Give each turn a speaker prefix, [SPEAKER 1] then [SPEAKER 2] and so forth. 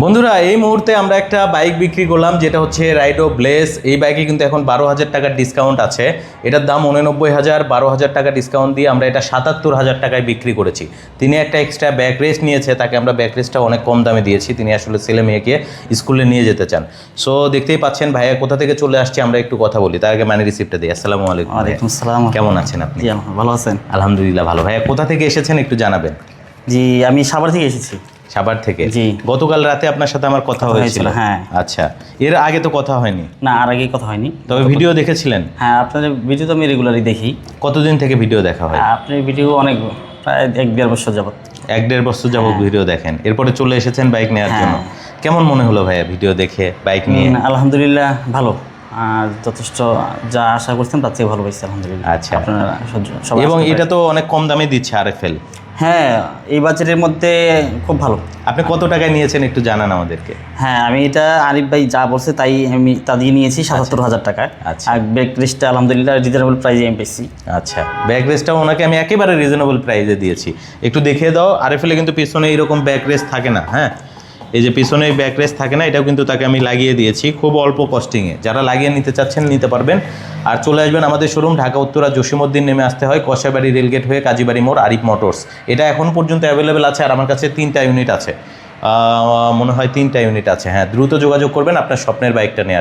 [SPEAKER 1] বন্ধুরা এই মুহূর্তে আমরা একটা বাইক বিক্রি করলাম, যেটা হচ্ছে রাইডো ব্লেস। এই বাইকে কিন্তু এখন 12,000 টাকার ডিসকাউন্ট আছে। এটার দাম 89,000, 12,000 টাকা ডিসকাউন্ট দিয়ে আমরা এটা 77,000 টাকায় বিক্রি করেছি। তিনি একটা এক্সট্রা ব্যাক রেস্ট নিয়েছে, তাকে আমরা ব্যাক রেস্টটা অনেক কম দামে দিয়েছি। তিনি আসলে ছেলে মেয়েকে স্কুলে নিয়ে যেতে চান। সো দেখতেই পাচ্ছেন ভাইয়া কোথা থেকে চলে আসছে, আমরা একটু কথা বলি। তার আগে মানি রিসিপ্টটা দিই। আসসালামু আলাইকুম।
[SPEAKER 2] ওয়ালাইকুম আসসালাম।
[SPEAKER 1] কেমন আছেন আপনি?
[SPEAKER 2] জি ভালো আছেন?
[SPEAKER 1] আলহামদুলিল্লাহ ভালো। ভাইয়া কোথা থেকে এসেছেন একটু জানাবেন।
[SPEAKER 2] জি আমি সাভার থেকে এসেছি।
[SPEAKER 1] সাভার থেকে?
[SPEAKER 2] জি।
[SPEAKER 1] গতকাল রাতে আপনার সাথে আমার কথা হয়েছিল।
[SPEAKER 2] হ্যাঁ।
[SPEAKER 1] আচ্ছা, এর আগে তো কথা হয়নি?
[SPEAKER 2] না, আর আগেই কথা হয়নি।
[SPEAKER 1] তবে ভিডিও দেখেছিলেন?
[SPEAKER 2] হ্যাঁ, আপনার ভিডিও তো আমি রেগুলারই দেখি।
[SPEAKER 1] কতদিন থেকে ভিডিও দেখা হয়?
[SPEAKER 2] আপনার ভিডিও অনেক, প্রায় 1-1.5 বছর যাবত।
[SPEAKER 1] 1-1.5 বছর যাবত ভিডিও দেখেন, এরপরে চলে এসেছেন বাইক নেওয়ার জন্য। কেমন মনে হলো ভাইয়া ভিডিও দেখে বাইক নিয়ে?
[SPEAKER 2] আলহামদুলিল্লাহ ভালো, আর যথেষ্ট যা আশা করছেন তার থেকে ভালো পাইছি আলহামদুলিল্লাহ।
[SPEAKER 1] আচ্ছা।
[SPEAKER 2] আপনারা সবাই
[SPEAKER 1] এবং এটা তো অনেক কম দামে দিচ্ছে আরএফএল।
[SPEAKER 2] হ্যাঁ, এই বাজেটের মধ্যে খুব ভালো।
[SPEAKER 1] আপনি কত টাকায় নিয়েছেন একটু জানান আমাদেরকে।
[SPEAKER 2] হ্যাঁ, আমি এটা আরিফ ভাই যা বলছে তাই আমি তা দিয়ে নিয়েছি 77,000 টাকায়।
[SPEAKER 1] আচ্ছা।
[SPEAKER 2] আর ব্যাক রেস্টটা আলহামদুলিল্লাহ রিজনেবল প্রাইসে আমি পেয়েছি।
[SPEAKER 1] আচ্ছা, ব্যাক রেস্টটাও ওনাকে আমি একেবারে রিজনেবল প্রাইসে দিয়েছি। একটু দেখিয়ে দাও। আরএফএলে কিন্তু পিছনে এইরকম ব্যাক রেস্ট থাকে না। হ্যাঁ, এই যে পিছনে ব্যাক রেস্ট থাকে না, এটাও কিন্তু তাকে আমি লাগিয়ে দিয়েছি খুব অল্প কস্টিংয়ে। যারা লাগিয়ে নিতে চাচ্ছেন নিতে পারবেন। আর চলে আসবেন আমাদের শোরুম, ঢাকা উত্তরা জসীমউদ্দিন নেমে আসতে হয়, কষাইবাড়ি রেলগেট হয়ে কাজীবাড়ি মোড়, আরিফ মোটরস। এটা এখন পর্যন্ত অ্যাভেলেবেল আছে, আর আমার কাছে 3টা ইউনিট আছে, মনে হয় 3টা ইউনিট আছে। হ্যাঁ, দ্রুত যোগাযোগ করবেন আপনার স্বপ্নের বাইকটা নেওয়ার।